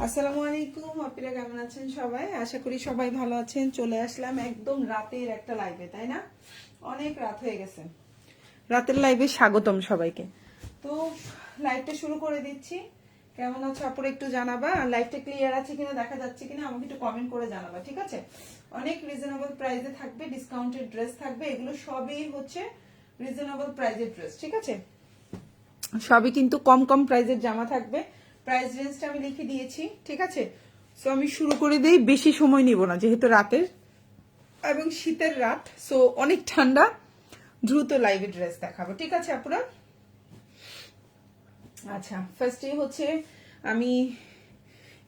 আসসালামু আলাইকুম, আপনারা কেমন আছেন সবাই? আশা করি সবাই ভালো আছেন। চলে আসলাম একদম রাতের একটা লাইভে, তাই না? অনেক রাত হয়ে গেছে। রাতের লাইভে স্বাগতম সবাইকে। তো লাইভটা শুরু করে দিচ্ছি। কেমন আছো আপুরা একটু জানাবা, আর লাইভটা ক্লিয়ার আছে কিনা, দেখা যাচ্ছে কিনা আমাকে একটু কমেন্ট করে জানাবা, ঠিক আছে? অনেক রিজনেবল প্রাইসে থাকবে, ডিসকাউন্টেড ড্রেস থাকবে, এগুলো সবই হচ্ছে রিজনেবল প্রাইসের ড্রেস, ঠিক আছে? সবই কিন্তু কম কম প্রাইসের জামা থাকবে। প্রাইস রেঞ্জটা আমি লিখে দিয়েছি, ঠিক আছে? সো আমি শুরু করে দিই, বেশি সময় নিব না যেহেতু রাতের এবং শীতের রাত, সো অনেক ঠান্ডা। দ্রুত লাইভে ড্রেস দেখাবো, ঠিক আছে আপুরা? আচ্ছা, ফার্স্টে হচ্ছে আমি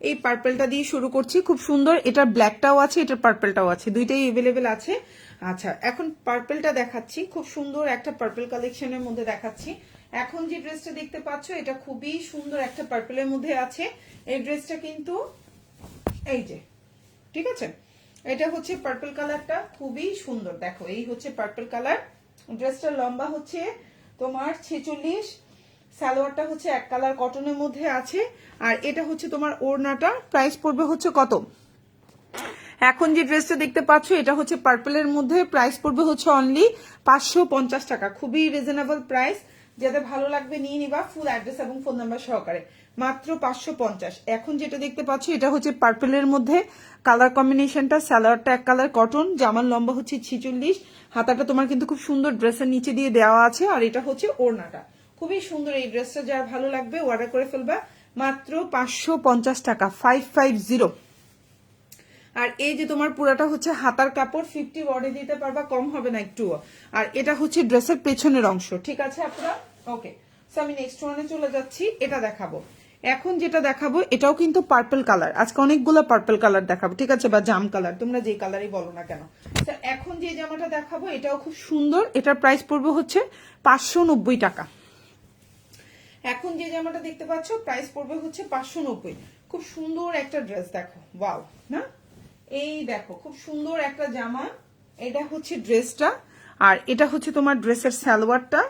এই পার্পলটা দিয়ে শুরু করছি। খুব সুন্দর, এটার ব্ল্যাকটাও আছে, এটার পার্পলটাও আছে, দুইটাই এভেলেবেল আছে। আচ্ছা, এখন পার্পলটা দেখাচ্ছি। খুব সুন্দর একটা পার্পল কালেকশনের মধ্যে দেখাচ্ছি। এখন যে ড্রেসটা দেখতে পাচ্ছ, এটা খুবই সুন্দর একটা পার্পলের মধ্যে আছে। এই ড্রেসটা কিন্তু এই যে, ঠিক আছে, এটা হচ্ছে পার্পল কালারটা, খুবই সুন্দর। দেখো, এই হচ্ছে পার্পল কালার। ড্রেসটার লম্বা হচ্ছে তোমার 46, সালোয়ারটা হচ্ছে এক কালার কটনের মধ্যে আছে, আর এটা হচ্ছে তোমার ওড়নাটা। প্রাইস পড়বে হচ্ছে কত? এখন যে ড্রেসটা দেখতে পাচ্ছ, এটা হচ্ছে পার্পলের মধ্যে, প্রাইস পড়বে হচ্ছে অনলি 550 টাকা। খুবই রিজনেবল প্রাইস, যাদের ভালো লাগবে নিয়ে নিবা, ফুল অ্যাড্রেস এবং ফোন নাম্বার সহকারে, মাত্র 550। এখন যেটা দেখতে পাচ্ছ, এটা হচ্ছে পার্পলের মধ্যে, কালার কম্বিনেশনটা, সালোয়ারটা এক কালার কটন, জামার লম্বা হচ্ছে 46, হাতাটা তোমার কিন্তু খুব সুন্দর ড্রেসের নিচে দিয়ে দেওয়া আছে, আর এটা হচ্ছে ওড়নাটা। খুবই সুন্দর এই ড্রেসটা, যার ভালো লাগবে অর্ডার করে ফেলবা, মাত্র 550 টাকা, 550। আর এই যে তোমার পুরাটা হচ্ছে হাতার কাপড়, 50 বডি দিতে পারবা, কম হবে না একটুও। আর এটা হচ্ছে ড্রেসের পেছনের অংশ, ঠিক আছে আপনারা? ওকে, সো আমি নেক্সট ওয়ানে চলে যাচ্ছি। এটা দেখাবো। এখন যেটা দেখাবো, এটাও কিন্তু পার্পল কালার। আজকে অনেকগুলো পার্পল কালার দেখাবো, ঠিক আছে, বা জাম কালার, তোমরা যে কালারই বলো না কেন। এখন যে জামাটা দেখাবো, এটাও খুব সুন্দর। এটার প্রাইস পড়বে হচ্ছে 590 টাকা। এখন যে জামাটা দেখতে পাচ্ছ, প্রাইস পড়বে হচ্ছে 590। খুব সুন্দর একটা ড্রেস, দেখো, ওয়াও না? এই দেখো, খুব সুন্দর একটা জামা। এটা হচ্ছে ড্রেসটা, আর এটা হচ্ছে তোমার ড্রেসের সালোয়ারটা,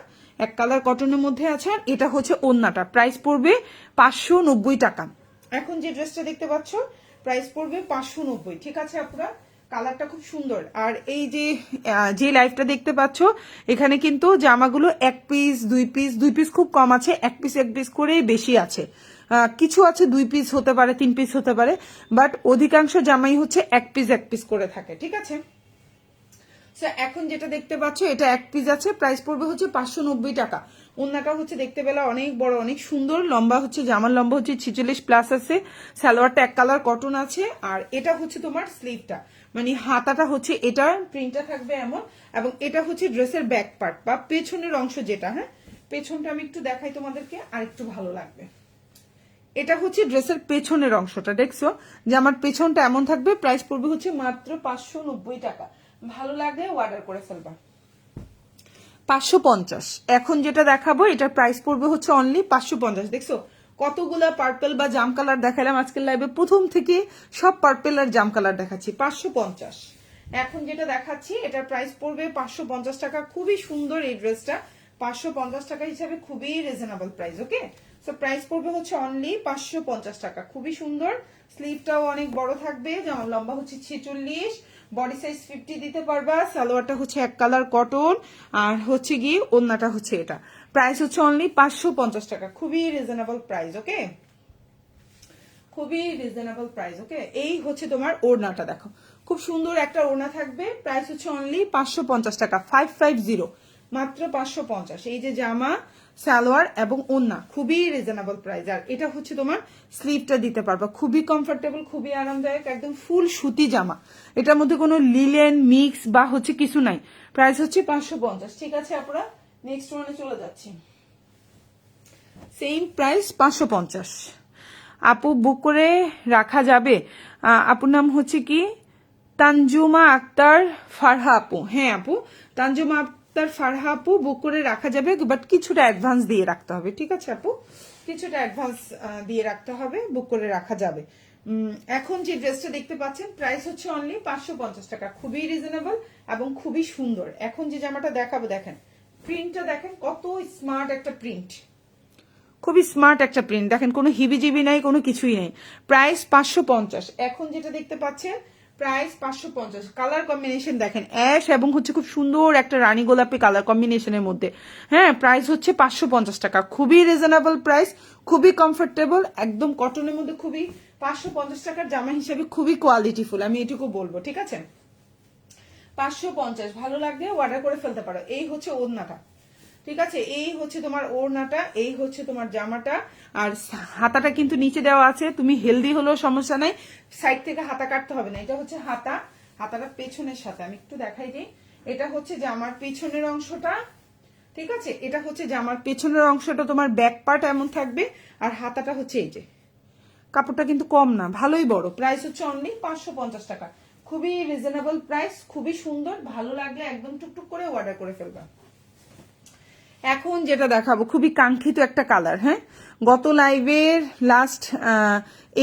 এক কালার কটনের মধ্যে আছে, আর এটা হচ্ছে ওড়নাটা। প্রাইস পড়বে 590 টাকা। এখন যে ড্রেসটা দেখতে পাচ্ছ, প্রাইস পড়বে 590, ঠিক আছে আপনারা? কালারটা খুব সুন্দর। আর এই যে যে লাইভটা দেখতে পাচ্ছ, এখানে কিন্তু জামাগুলো এক পিস দুই পিস, দুই পিস খুব কম আছে, এক পিস করেই বেশি আছে। কিছু আছে 2 পিস হতে পারে, 3 পিস হতে পারে, বাট অধিকাংশ জামাই হচ্ছে এক পিস করে থাকে, ঠিক আছে? এখন যেটা দেখতে পাচ্ছ, এটা এক পিস আছে, প্রাইস পড়বে হচ্ছে 590 টাকা। ওন্নাটা হচ্ছে দেখতে পেলে অনেক বড়, অনেক সুন্দর, লম্বা হচ্ছে, জামার লম্বা হচ্ছে 46 প্লাস আছে, সালোয়ারটা এক কালার কটন আছে, আর এটা হচ্ছে তোমার স্লিভটা, মানে হাতাটা হচ্ছে, এটা প্রিন্টটা থাকবে এমন, এবং এটা হচ্ছে ড্রেসের ব্যাক পার্ট বা পেছনের অংশ যেটা, হ্যাঁ, পেছনটা আমি একটু দেখাই তোমাদেরকে, আর একটু ভালো লাগবে। এটা হচ্ছে ড্রেসের পেছনের অংশটা, দেখছো যে আমার পেছনটা এমন থাকবে। প্রাইস পড়বে হচ্ছে মাত্র 590 টাকা। ভালো লাগলে অর্ডার করে ফেলবা। 550। এখন যেটা দেখাবো, এটার প্রাইস পড়বে হচ্ছে অনলি 550। দেখছো কতগুলা পার্পল বা জাম কালার দেখালাম আজকের লাইভে, প্রথম থেকে সব পার্পল আর জাম কালার দেখাচ্ছি। 550। এখন যেটা দেখাচ্ছি, এটার প্রাইস পড়বে 550 টাকা। খুবই সুন্দর এই ড্রেসটা, 550 টাকা হিসাবে খুবই রিজনেবল প্রাইস। ওকে, সো প্রাইস পড়বে হচ্ছে অনলি 550 টাকা। খুবই সুন্দর, স্লিভটাও অনেক বড় থাকবে, যেমন লম্বা হচ্ছে 46, বডি সাইজ 50 দিতে পারবা, সালোয়ারটা হচ্ছে এক কালার কটন, আর হচ্ছে গিয়ে ওড়নাটা হচ্ছে এটা। প্রাইস হচ্ছে অনলি 550 টাকা, খুবই রিজনেবল প্রাইস। ওকে, খুবই রিজনেবল প্রাইস। ওকে, এই হচ্ছে তোমার ওড়নাটা, দেখো খুব সুন্দর একটা ওড়না থাকবে। প্রাইস হচ্ছে অনলি 550 টাকা, 550, মাত্র 550। এই যে জামা, সালোয়ার এবং ওড়না, খুবই রিজনেবল প্রাইস। আর এটা হচ্ছে তোমার স্লিভটা দিতে পারবা, খুবই কমফোর্টেবল, খুবই আরামদায়ক, একদম ফুল সুতি জামা। এটার মধ্যে কোনো লিলেন মিক্স বা হচ্ছে কিছু নাই। প্রাইস হচ্ছে 550, ঠিক আছে? আপনারা নেক্সট ওয়ানে চলে যাচ্ছি। Same price 550। আপু বুক করে রাখা যাবে? আপুর নাম হচ্ছে কি তানজুমা আক্তার ফারহা আপু। হ্যাঁ আপু, তানজুমা আক্তার ফারহা আপু, বুক করে রাখা যাবে, বাট কিছুটা অ্যাডভান্স দিয়ে রাখতে হবে, ঠিক আছে আপু? কিছুটা অ্যাডভান্স দিয়ে রাখতে হবে, বুক করে রাখা যাবে। এখন যে ড্রেসটা দেখতে পাচ্ছেন, প্রাইস হচ্ছে অনলি 550 টাকা, খুবই রিজনেবল এবং খুবই সুন্দর। এখন যে জামাটা দেখাবো, দেখেন প্রিন্টটা, দেখেন কত স্মার্ট একটা প্রিন্ট, খুবই স্মার্ট একটা প্রিন্ট, দেখেন কোনো হিবিজিবি নাই, কোনো কিছুই নেই। প্রাইস 550। এখন যেটা দেখতে পাচ্ছেন প্রাইস 550। কালার কম্বিনেশন দেখেন অ্যাশ এবং হচ্ছে খুব সুন্দর একটা রানী গোলাপি কালার কম্বিনেশনের মধ্যে। হ্যাঁ, প্রাইস হচ্ছে 550 টাকা, খুবই রিজনেবল প্রাইস, খুবই কমফোর্টেবল, একদম কটনের মধ্যে খুবই 550 টাকার জামা হিসেবে খুবই কোয়ালিটিফুল, আমি এটুকু বলবো। ঠিক আছে, 550 ভালো লাগলে অর্ডার করে ফেলতে পারো। এই হচ্ছে ওড়নাটা, ঠিক আছে, এই হচ্ছে তোমার ওড়নাটা, এই হচ্ছে তোমার জামাটা। আর হাতাটা কিন্তু নিচে দেওয়া আছে, তুমি হেলদি হলেও সমস্যা নাই, সাইড থেকে হাতা কাটতে হবে না। এটা হচ্ছে হাতা, হাতাটা পেছনের সাথে আমি একটু দেখাই দিই। এটা হচ্ছে জামার পেছনের অংশটা, ঠিক আছে, এটা হচ্ছে জামার পেছনের অংশটা, তোমার ব্যাক পার্ট এমন থাকবে, আর হাতাটা হচ্ছে এই যে। কাপড়টা কিন্তু কম না, ভালোই বড়। প্রাইস হচ্ছে অনলি 550 টাকা, খুবই রিজনেবল প্রাইস, খুবই সুন্দর। ভালো লাগলে একদম টুকটুক করে অর্ডার করে ফেলবা। এখন যেটা দেখাবো খুবই কাঙ্ক্ষিত একটা কালার। হ্যাঁ, গত লাইভের লাস্ট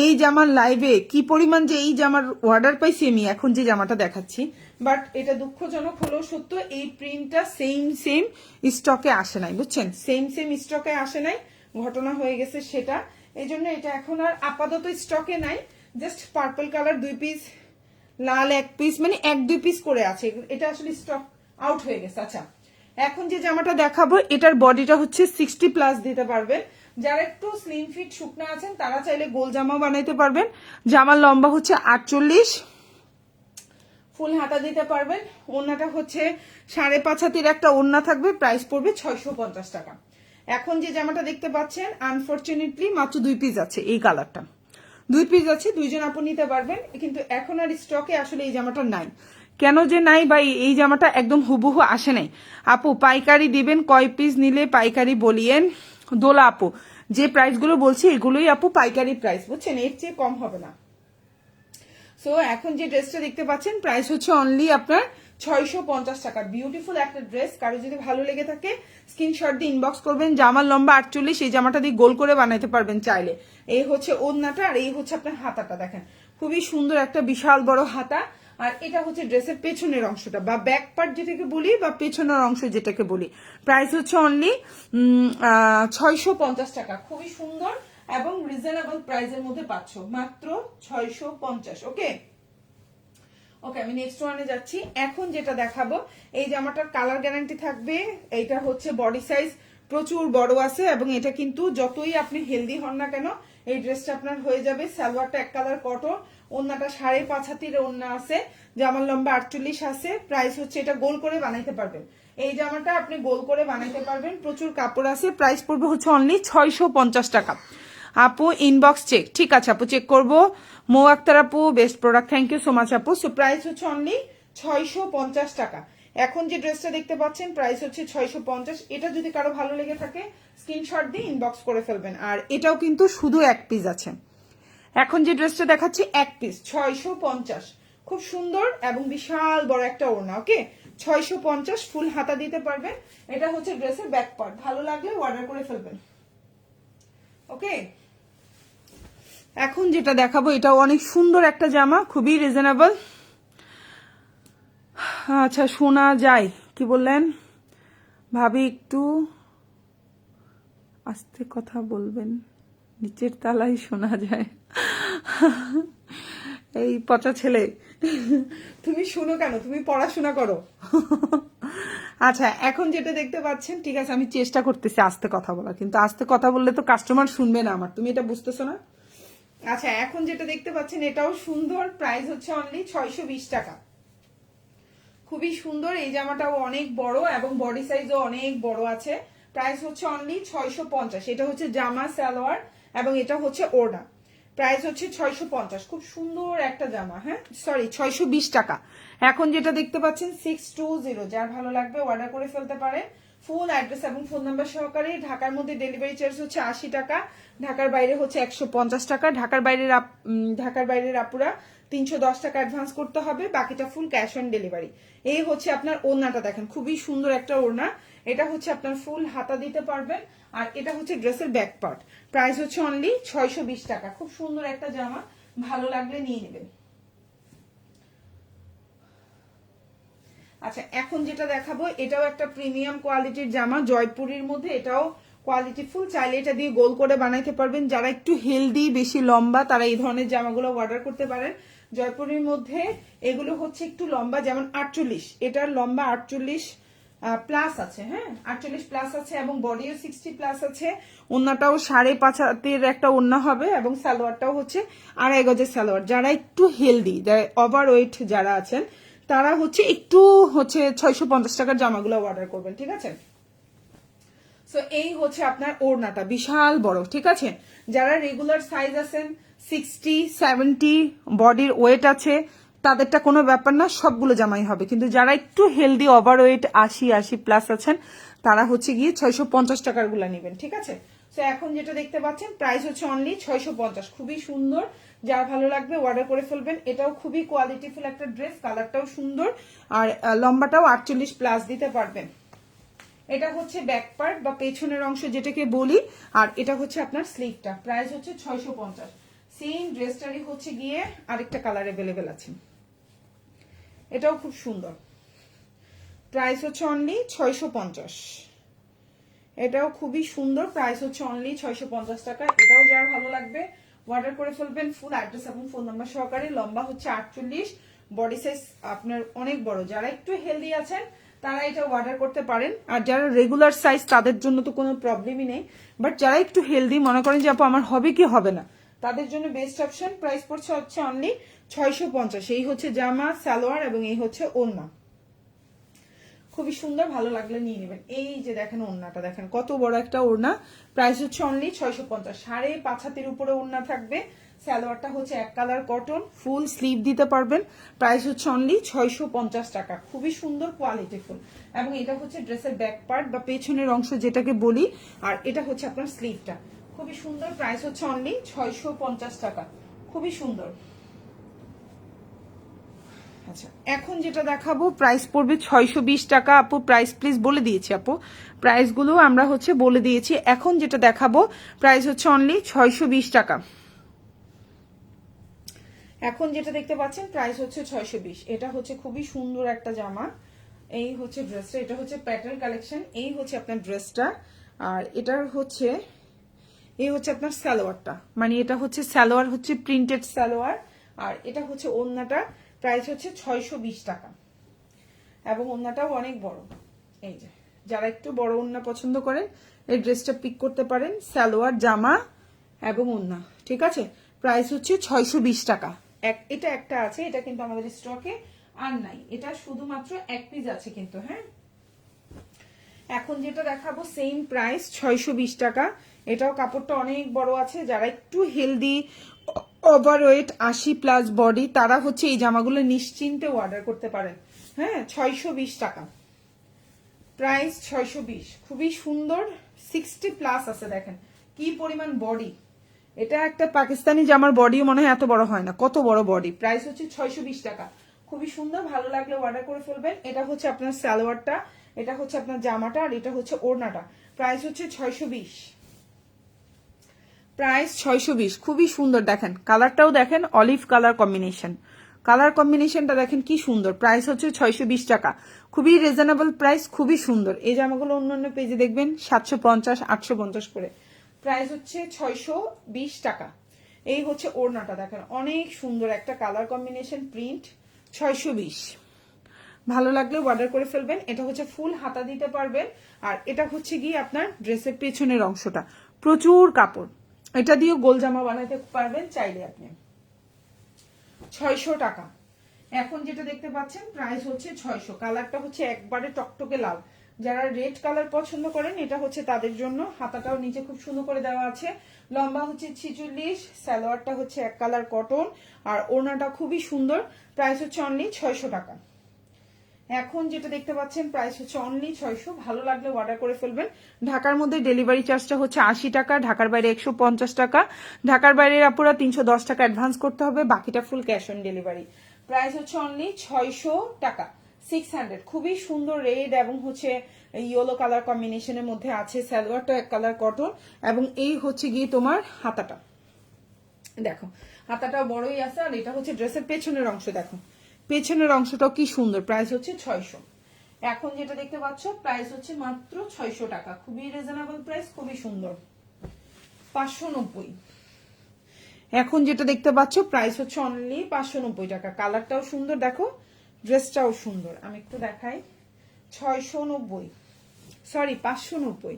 এই জামার লাইভে কি পরিমাণ যে এই জামার অর্ডার পাইছি আমি, এখন যে জামাটা দেখাচ্ছি, বাট এটা দুঃখজনক হলেও সত্য, এই প্রিন্টটা সেম স্টকে আসে নাই, বুঝছেন, সেম স্টকে আসে নাই, ঘটনা হয়ে গেছে সেটা। এই জন্য এটা এখন আর আপাতত স্টকে নাই। জাস্ট পার্পল কালার 2 পিস, লাল 1 পিস, মানে 1-2 পিস করে আছে, এটা আসলে স্টক আউট হয়ে গেছে। আচ্ছা, এখন যে জামাটা দেখাবো এটার বডিটা হচ্ছে 60+ দিতে পারবেন। যারা একটু স্লিম ফিট শুকনা আছেন তারা চাইলে গোল জামা বানাইতে পারবেন। জামার লম্বা হচ্ছে 48, ফুল হাতা দিতে পারবেন। ওড়নাটা হচ্ছে 5.5 হাতের একটা ওড়না থাকবে, প্রাইস পড়বে 650 টাকা। এখন যে জামাটা দেখতে পাচ্ছেন আনফরচুনেটলি মাত্র 2 পিস আছে, এই কালারটা 2 পিস আছে, 2 জন আপু নিতে পারবেন, কিন্তু এখন আর স্টকে আসলে এই জামাটা নাই। কেন যে নাই বা এই জামাটা একদম হুবহু আসে নাই। আপু পাইকারি দিবেন, কয় পিস নিলে পাইকারি বলিয়েন। দোলা আপু, যে প্রাইসগুলো বলছি এগুলোই আপু পাইকারি প্রাইস, বুঝছেন, এর চেয়ে কম হবে না। সো এখন যে ড্রেসটা দেখতে পাচ্ছেন প্রাইস হচ্ছে অনলি আপনার 650 টাকা। বিউটিফুল একটা ড্রেস, কারো যদি ভালো লেগে থাকে স্ক্রিনশট দিয়ে ইনবক্স করবেন। জামার লম্বা 48, এই জামাটা দিয়ে গোল করে বানাইতে পারবেন চাইলে। এই হচ্ছে ওড়নাটা, আর এই হচ্ছে আপনার হাতাটা, দেখেন খুবই সুন্দর একটা বিশাল বড় হাতা। আর এটা হচ্ছে ড্রেসের পেছনের অংশটা বা ব্যাক পার্ট যেটাকে বলি, বা পেছনের অংশ যেটাকে বলি। প্রাইস হচ্ছে অনলি 650 টাকা, খুবই সুন্দর এবং রিজনেবল প্রাইসের মধ্যে পাচ্ছ, মাত্র 650। ওকে ওকে, আমি নেক্সট ওয়ানে যাচ্ছি। এখন যেটা দেখাবো এই জামাটার কালার গ্যারান্টি থাকবে। এইটা হচ্ছে বডি সাইজ প্রচুর বড় আছে, এবং এটা কিন্তু যতই আপনি হেলদি হন না কেন এই ড্রেসটা আপনার হয়ে যাবে। সালোয়ারটা 1 কালার কটন, ওড়নাটা 5.5 হাতের ওড়না আছে, জামার লম্বা 48 আছে। প্রাইস হচ্ছে, এটা গোল করে বানাইতে পারবেন, এই জামাটা আপনি গোল করে বানাইতে পারবেন, প্রচুর কাপড় আছে। প্রাইস পড়বে হচ্ছে অনলি 650 টাকা। আপু ইনবক্স চেক, ঠিক আছে আপু চেক করবো। মো আক্তার আপু best product, thank you so much আপু। সো প্রাইস হচ্ছে অনলি 650 টাকা। এখন যে ড্রেসটা দেখতে পাচ্ছেন প্রাইস হচ্ছে 650। এটা যদি কারো ভালো লেগে থাকে স্ক্রিনশট দিয়ে ইনবক্স করে ফেলবেন। আর এটাও কিন্তু শুধু 1 পিস আছে। এখন যে ড্রেসটা দেখাচ্ছি 1 পিস, 650, খুব সুন্দর এবং বিশাল বড় একটা ওড়না। ওকে, 650, ফুল হাতা দিতে পারবেন। এটা হচ্ছে ড্রেসের ব্যাক পার্ট, ভালো লাগলে অর্ডার করে ফেলবেন। ওকে, এখন যেটা দেখাবো এটাও অনেক সুন্দর একটা জামা, খুবই রিজনেবল। আচ্ছা, শোনা যায় কি বললেন ভাবি, একটু আস্তে কথা বলবেন, নিচের তালাই শোনা যায়। এই পচা ছেলে, তুমি শুনো কেন, তুমি পড়াশোনা করো। আচ্ছা, এখন যেটা দেখতে পাচ্ছেন, ঠিক আছে আমি চেষ্টা করতেছি আস্তে কথা বলা, কিন্তু আস্তে কথা বললে তো কাস্টমার শুনবে না আমার, তুমি এটা বুঝতেছো না। আচ্ছা, এখন যেটা দেখতে পাচ্ছেন এটাও সুন্দর, প্রাইস হচ্ছে অনলি 620 টাকা। খুবই সুন্দর, এই জামাটাও অনেক বড় এবং বডি সাইজও অনেক বড় আছে। প্রাইস হচ্ছে অনলি 650। এটা হচ্ছে জামা সালোয়ার এবং এটা হচ্ছে ওড়না। প্রাইস হচ্ছে 650, খুব সুন্দর একটা জামা। হ্যাঁ সরি, 620 টাকা। এখন যেটা দেখতে পাচ্ছেন 620, যার ভালো লাগবে অর্ডার করে ফেলতে পারে। ফুল অ্যাড্রেস এবং ফোন নাম্বার সহকারে। ঢাকার মধ্যে ডেলিভারি চার্জ হচ্ছে 80 টাকা, ঢাকার বাইরে হচ্ছে 150 টাকা। ঢাকার বাইরের আপুরা 310 টাকা অ্যাডভান্স করতে হবে, বাকিটা ফুল ক্যাশ অন ডেলিভারি। এই হচ্ছে আপনার ওড়নাটা, দেখেন খুবই সুন্দর একটা ওড়না। এটা হচ্ছে আপনার ফুল হাতা দিতে পারবেন, আর এটা হচ্ছে ড্রেসের ব্যাক পার্ট। প্রাইস হচ্ছে অনলি 620 টাকা, খুব সুন্দর একটা জামা, ভালো লাগলে নিয়ে নেবেন। আচ্ছা, এখন যেটা দেখাবো এটাও একটা প্রিমিয়াম কোয়ালিটির জামা, জয়পুরের মধ্যে। এটাও কোয়ালিটি ফুল। চাইলে এটা দিয়ে গোল করে বানাইতে পারবেন। যারা একটু হেলদি, বেশি লম্বা, তারা এই ধরনের জামাগুলো অর্ডার করতে পারেন। জয়পুরের মধ্যে এগুলো হচ্ছে একটু লম্বা, যেমন 48, এটার লম্বা 48 প্লাস আছে। হ্যাঁ, 48 প্লাস আছে এবং বডিও 60 প্লাস আছে। ওন্নাটাও 5.5 হাতের একটা ওন্না হবে এবং সালোয়ারটাও হচ্ছে 2.5 গজের সালোয়ার। যারা একটু হেলদি, যারা ওভার ওয়েট যারা আছেন, তারা হচ্ছে একটু হচ্ছে 650 টাকার জামাগুলো অর্ডার করবেন, ঠিক আছে। সো এই হচ্ছে আপনার ওড়নাটা, বিশাল বড়, ঠিক আছে। যারা রেগুলার সাইজ আছেন 60, 70 বডির ওয়েট আছে, তাদেরটা কোনো ব্যাপার না, সবগুলো জামাই হবে। কিন্তু যারা একটু হেলদি, ওভার ওয়েট 80 প্লাস আছেন, তারা হচ্ছে গিয়ে 650 টাকার গুলা নেবেন, ঠিক আছে। সো এখন যেটা দেখতে পাচ্ছেন প্রাইস হচ্ছে অনলি 650। খুবই সুন্দর, যার ভালো লাগবে অর্ডার করে ফেলবেন। এটাও খুবই কোয়ালিটিফুল একটা ড্রেস, কালারটাও সুন্দর আর লম্বাটাও 48 প্লাস দিতে পারবেন। এটা হচ্ছে ব্যাক পার্ট বা পেছনের অংশ যেটাকে বলি, আর এটা হচ্ছে আপনার স্লিভটা। প্রাইস হচ্ছে 650। সেম ড্রেসটারই হচ্ছে গিয়ে আরেকটা কালার অ্যাভেলেবেল আছে, এটাও খুব সুন্দর। প্রাইস হচ্ছে অনলি 650। এটাও খুবই সুন্দর, প্রাইস হচ্ছে অনলি 650 টাকা। এটাও যার ভালো লাগবে অর্ডার করে ফেলবেন। ফুল অ্যাড্রেস এবং ফোন নাম্বার সহকারে। লম্বা হচ্ছে 48, বডি সাইজ আপনার অনেক বড়। যারা একটু হেলদি আছেন তারা এটা অর্ডার করতে পারেন। আর যারা রেগুলার সাইজ, তাদের জন্য তো কোনো প্রবলেমই নেই। বাট যারা একটু হেলদি মনে করেন যে আপু আমার হবে কি হবে না, তাদের জন্য বেস্ট অপশন। প্রাইস পড়ছে হচ্ছে অনলি 650। এই হচ্ছে জামা, সালোয়ার এবং এই হচ্ছে ওড়না। খুবই সুন্দর, ভালো লাগলে নিয়ে নেবেন। এই যে দেখেন ওড়নাটা, দেখেন কত বড় একটা ওড়না। প্রাইস হচ্ছে অনলি 650। 5.5 হাতের উপরে ওড়না থাকবে। সালোয়ারটা হচ্ছে এক কালার কটন, ফুল স্লিভ দিতে পারবেন। প্রাইস হচ্ছে অনলি 650 টাকা। খুবই সুন্দর, কোয়ালিটিফুল। এবং এটা হচ্ছে ড্রেসের ব্যাক পার্ট বা পেছনের অংশ যেটাকে বলি, আর এটা হচ্ছে আপনার স্লিভটা। খুবই সুন্দর, প্রাইস হচ্ছে অনলি 650 টাকা। খুবই সুন্দর। আচ্ছা, এখন যেটা দেখাবো প্রাইস পড়বে 620 টাকা। আপু প্রাইস প্লিজ বলে দিয়েছি, আপু প্রাইসগুলো আমরা হচ্ছে বলে দিয়েছি। এখন যেটা দেখাবো প্রাইস হচ্ছে অনলি 620 টাকা। এখন যেটা দেখতে পাচ্ছেন প্রাইস হচ্ছে 620। এটা হচ্ছে খুবই সুন্দর একটা জামা। এই হচ্ছে ড্রেসটা, এটা হচ্ছে প্যাটার্ন কালেকশন। এই হচ্ছে আপনার ড্রেসটা, আর এটার হচ্ছে এই হচ্ছে আপনার সালোয়ারটা। মানে এটা হচ্ছে সালোয়ার, হচ্ছে প্রিন্টেড সালোয়ার, আর এটা হচ্ছে ওড়নাটা। প্রাইস হচ্ছে 620 টাকা এবং ওড়নাটাও অনেক বড়। এই যে যারা একটু বড় ওড়না পছন্দ করেন, এই ড্রেসটা পিক করতে পারেন। সালোয়ার, জামা এবং ওড়না, ঠিক আছে। প্রাইস হচ্ছে 620 টাকা। এটা একটা আছে, এটা কিন্তু আমাদের স্টকে আর নাই। এটা শুধুমাত্র এক পিস আছে কিন্তু। হ্যাঁ, এখন যেটা দেখাবো সেম প্রাইস 620 টাকা। এটাও কাপড়টা অনেক বড় আছে। যারা একটু হেলদি, ওভারওয়েট 80 প্লাস বডি, তারা হচ্ছে এই জামাগুলো নিশ্চিন্তে অর্ডার করতে পারেন। হ্যাঁ, 620 টাকা। প্রাইস 620। খুবই সুন্দর, 60 প্লাস আছে। দেখেন কি পরিমাণ বডি। এটা একটা পাকিস্তানি জামার বডিও মনে হয় এত বড় হয় না, কত বড় বডি। প্রাইস হচ্ছে 620 টাকা। খুবই সুন্দর, ভালো লাগলে অর্ডার করে ফেলবেন। এটা হচ্ছে আপনার সালোয়ারটা, এটা হচ্ছে আপনার জামাটা, আর এটা হচ্ছে ওড়নাটা। প্রাইস হচ্ছে 620। প্রাইস 620। খুবই সুন্দর, দেখেন কালারটাও দেখেন, অলিভ কালার কম্বিনেশন। কালার কম্বিনেশনটা দেখেন কি সুন্দর। প্রাইস হচ্ছে 620 টাকা। খুবই রিজনেবল প্রাইস, খুবই সুন্দর। এই জামাগুলো অন্যান্য পেজে দেখবেন 750, 850 করে। প্রাইস হচ্ছে 620 টাকা। এই হচ্ছে ওড়নাটা, দেখেন অনেক সুন্দর একটা কালার কম্বিনেশন, প্রিন্ট। 620। ভালো লাগলে অর্ডার করে ফেলবেন। এটা হচ্ছে ফুল হাতা দিতে পারবেন, আর এটা হচ্ছে গিয়ে আপনার ড্রেসের পেছনের অংশটা। প্রচুর কাপড়, এটা দিয়ে গোল জামা বানাতে পারবেন চাইলে আপনি। 600 টাকা। এখন যেটা দেখতে পাচ্ছেন প্রাইস হচ্ছে 600। কালারটা হচ্ছে একবারে টকটকে লাল। যারা রেড কালার পছন্দ করেন, এটা হচ্ছে তাদের জন্য। হাতাটাও নিচে খুব সুন্দর করে দেওয়া আছে। লম্বা হচ্ছে 46, সালোয়ারটা হচ্ছে এক কালার কটন, আর ওড়নাটা খুবই সুন্দর। প্রাইস হচ্ছে অনলি 600 টাকা। এখন যেটা দেখতে পাচ্ছেন প্রাইস হচ্ছে অনলি 600। ভালো লাগলে অর্ডার করে ফেলবেন। ঢাকার মধ্যে ডেলিভারি চার্জটা হচ্ছে 80 টাকা, ঢাকার বাইরে 150 টাকা। ঢাকার বাইরের আপুরা 310 টাকা অ্যাডভান্স করতে হবে, বাকিটা full cash on delivery. Price হচ্ছে অনলি 600 টাকা। 600। খুবই সুন্দর রেড এবং হচ্ছে ইয়েলো কালার কম্বিনেশনের মধ্যে আছে। সালোয়ারটা এক কালার কটন, এবং এই হচ্ছে গিয়ে তোমার হাতাটা, দেখো হাতাটা বড়ই আছে। আর এটা হচ্ছে ড্রেসের পেছনের অংশ, দেখো পেছনের অংশটাও কি সুন্দর। প্রাইস হচ্ছে 600। এখন যেটা দেখতে পাচ্ছ প্রাইস হচ্ছে মাত্র 600 টাকা, খুবই রিজনেবল প্রাইস, খুবই সুন্দর। 590। এখন যেটা দেখতে পাচ্ছ প্রাইস হচ্ছে অনলি 590 টাকা। কালারটাও সুন্দর, দেখো ড্রেসটাও সুন্দর। আমি একটু দেখাই। 690, সরি 590,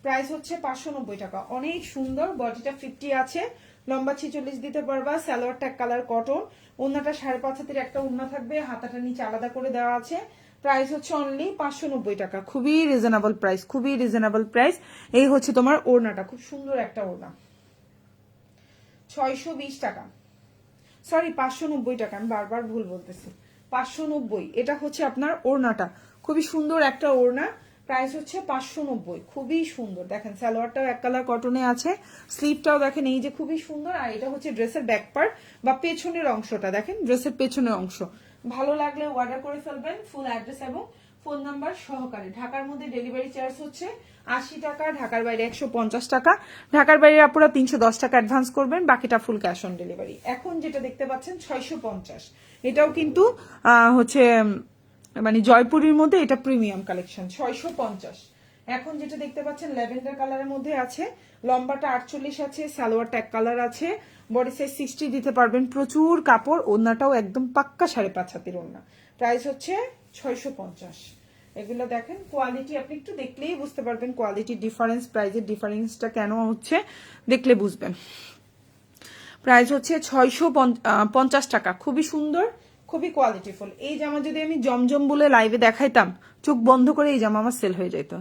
প্রাইস হচ্ছে 590 টাকা। অনেক সুন্দর, বডিটা 50 আছে, লম্বা 46 দিতে পারবা। সালোয়ারটা এক কালার কটন, ওড়নাটা 5.5 হাতের একটা ওড়না থাকবে, হাতাটা নিচে আলাদা করে দেওয়া আছে। প্রাইস হচ্ছে অনলি 590 টাকা, খুবই রিজনেবল প্রাইস, খুবই রিজনেবল প্রাইস। এই হচ্ছে তোমার ওড়নাটা, খুব সুন্দর একটা ওড়না। 620 টাকা, সরি 590 টাকা, আমি বারবার ভুল বলতেছি। 590, এটা হচ্ছে আপনার ওড়নাটা, খুবই সুন্দর একটা ওড়না। প্রাইস হচ্ছে 590, খুবই সুন্দর। দেখেন সালোয়ারটাও এক কালার কটনে আছে, স্লিভটাও দেখেন এই যে খুবই সুন্দর। আর এটা হচ্ছে ড্রেসের ব্যাক পার্ট বা পেছনের অংশটা, দেখেন ড্রেসের পেছনের অংশ। ভালো লাগলে অর্ডার করে ফেলবেন, ফুল অ্যাড্রেস এবং ফোন নাম্বার সহকারে। ঢাকার মধ্যে ডেলিভারি চার্জ হচ্ছে 80 টাকা, ঢাকার বাইরে 150 টাকা। ঢাকার বাইরে আপনারা 310 টাকা অ্যাডভান্স করবেন, বাকিটা ফুল ক্যাশ অন ডেলিভারি। এখন যেটা দেখতে পাচ্ছেন 650, এটাও কিন্তু হচ্ছে মানে জয়পুরের মধ্যে, এটা প্রিমিয়াম কালেকশন। 650। এখন যেটা দেখতে পাচ্ছেন ল্যাভেন্ডার কালারের মধ্যে আছে, লম্বাটা 48 আছে, সালোয়ারটা এক কালার আছে, বডি সাইজ 60 দিতে পারবেন, প্রচুর কাপড়, ওড়নাটাও একদম পাক্কা 5.5 হাতের ওড়না। প্রাইস হচ্ছে 650। এগুলো দেখেন কোয়ালিটি, আপনি একটু দেখলেই বুঝতে পারবেন কোয়ালিটি ডিফারেন্স, প্রাইসের ডিফারেন্সটা কেন হচ্ছে দেখলে বুঝবেন। প্রাইস হচ্ছে 650 টাকা, খুবই সুন্দর, খুবই কোয়ালিটিফুল। এই জামা যদি আমি জমজম বলে লাইভে দেখাইতাম, চোখ বন্ধ করে এই জামা আমার সেল হয়ে যেত।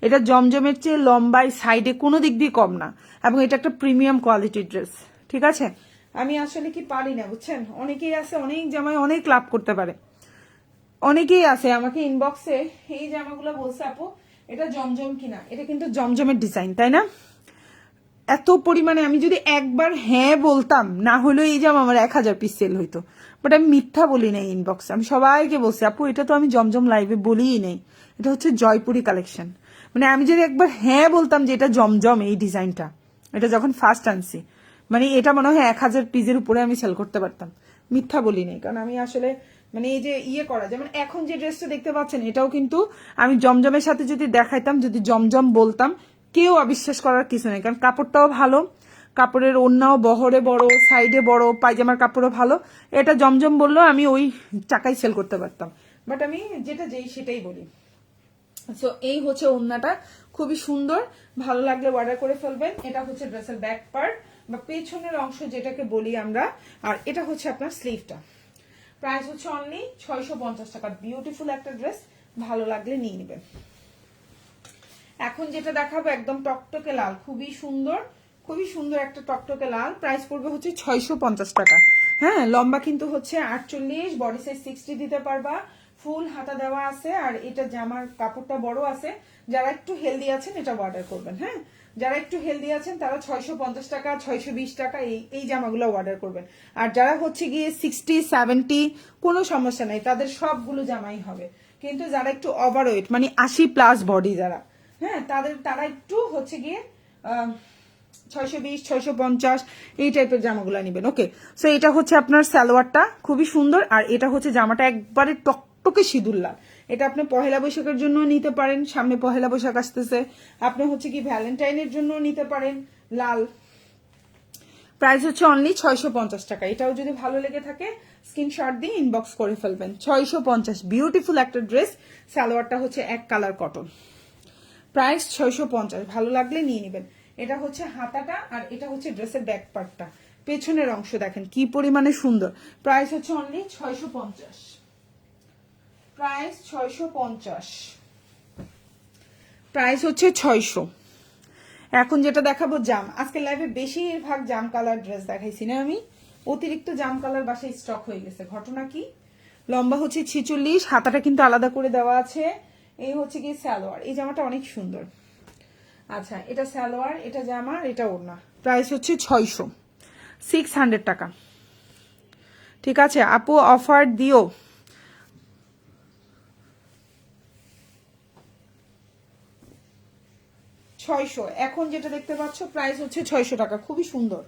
এটা জমজমের চেয়ে লম্বায় সাইডে কোনো দিক দিয়ে কম না, এবং এটা একটা প্রিমিয়াম কোয়ালিটির ড্রেস। ঠিক আছে, আমি আসলে কি পারি না বুঝছেন, অনেকেই আছে অনেক জামায় অনেক লাভ করতে পারে। অনেকেই আছে আমাকে ইনবক্সে এই জামাগুলো বলছে আপু এটা জমজম কিনা, এটা কিন্তু জমজমের ডিজাইন, তাই না? এত পরিমাণে আমি যদি একবার হ্যাঁ বলতাম, না হলেও এই জামা আমার 1000 পিস সেল হইতো। বাট আমি মিথ্যা বলি নাই ইনবক্সে, আমি সবাইকে বলছি আপু এটা তো আমি জমজম লাইভে বলিই নেই, এটা হচ্ছে জয়পুরি কালেকশন। মানে আমি যদি একবার হ্যাঁ বলতাম যে এটা জমজম, এই ডিজাইনটা, এটা যখন ফার্স্ট আনছি, মানে এটা মনে হয় 1000 পিসের উপরে আমি সেল করতে পারতাম। মিথ্যা বলি নেই, কারণ আমি আসলে মানে এই যে ইয়ে করা, যেমন এখন যে ড্রেসটা দেখতে পাচ্ছেন এটাও কিন্তু আমি জমজমের সাথে যদি দেখাইতাম, যদি জমজম বলতাম, কেউ অবিশ্বাস করার কিছু নেই, কারণ কাপড়টাও ভালো, কাপড়ের ওড়নাও বহরে বড়, সাইডে বড়, পায়জামার কাপড়ও ভালো। এটা জমজম বললেও আমি ওই টাকায় সেল করতে পারতাম, বাট আমি যেটা যেই সেটাই বলি। সো এই হচ্ছে ওড়নাটা, খুবই সুন্দর, ভালো লাগলে অর্ডার করে ফেলবেন। এটা হচ্ছে ড্রেসের ব্যাক পার্ট বা পেছনের অংশ যেটাকে বলি আমরা, আর এটা হচ্ছে আপনার স্লিভটা। প্রাইস হচ্ছে অনলি 650 টাকা, বিউটিফুল একটা ড্রেস, ভালো লাগলে নিয়ে নেবেন। এখন যেটা দেখাবো একদম টকটকে লাল, খুবই সুন্দর, খুবই সুন্দর একটা টকটকে লাল। প্রাইস পড়বে হচ্ছে 650 টাকা। হ্যাঁ, লম্বা কিন্তু হচ্ছে 48, বডি সাইজ 60 দিতে পারবা, ফুল হাতা দেওয়া আছে, আর এটা জামার কাপড়টা বড় আছে। যারা একটু হেলদি আছেন এটা অর্ডার করবেন। হ্যাঁ, যারা একটু হেলদি আছেন তারা 650 টাকা, 620 টাকা এই জামাগুলো অর্ডার করবেন। আর যারা হচ্ছে গিয়ে 60, 70, কোনো সমস্যা নাই, তাদের সবগুলো জামাই হবে। কিন্তু যারা একটু ওভারওয়েট, মানে 80+ বডি যারা, হ্যাঁ তারা একটু হচ্ছে গিয়ে 620, 650 এই টাইপের জামাগুলো নিবেন। ওকে, সো এটা হচ্ছে আপনার সালোয়ারটা, খুবই সুন্দর। আর এটা হচ্ছে জামাটা একবারে টকটকে সিঁদুর লাল। এটা আপনি পহেলা বৈশাখের জন্য নিতে পারেন, সামনে পহেলা বৈশাখ আসতেছে, আপনি হচ্ছে কি ভ্যালেন্টাইনের জন্য নিতে পারেন লাল। প্রাইস হচ্ছে অনলি 650 টাকা। এটাও যদি ভালো লেগে থাকে স্ক্রিনশট দিয়ে ইনবক্স করে ফেলবেন। 650, বিউটিফুল একটা ড্রেস। সালোয়ারটা হচ্ছে এক কালার কটন, প্রাইস 650, ভালো লাগলে নিয়ে নেবেন। এটা হচ্ছে হাতাটা, আর এটা হচ্ছে ড্রেসের ব্যাক পার্টটা, পেছনের অংশ দেখেন কি পরিমাণে সুন্দর। প্রাইস হচ্ছে অনলি 650, প্রাইস 650, প্রাইস হচ্ছে 600। এখন যেটা দেখাবো জাম, আজকে লাইভে বেশিরভাগ জাম কালার ড্রেস দেখাইছি না আমি, অতিরিক্ত জাম কালার বাসায় স্টক হয়ে গেছে। ঘটনা কি, লম্বা হচ্ছে 46, হাতাটা কিন্তু আলাদা করে দেওয়া আছে। এই হচ্ছে কি সালোয়ার, এই জামাটা অনেক সুন্দর। আচ্ছা, এটা সালোয়ার, এটা জামা, এটা ওড়না। প্রাইস হচ্ছে 600 টাকা। ঠিক আছে আপু, অফার দিও। 600। এখন যেটা দেখতে পাচ্ছ প্রাইস হচ্ছে 600 টাকা, খুবই সুন্দর।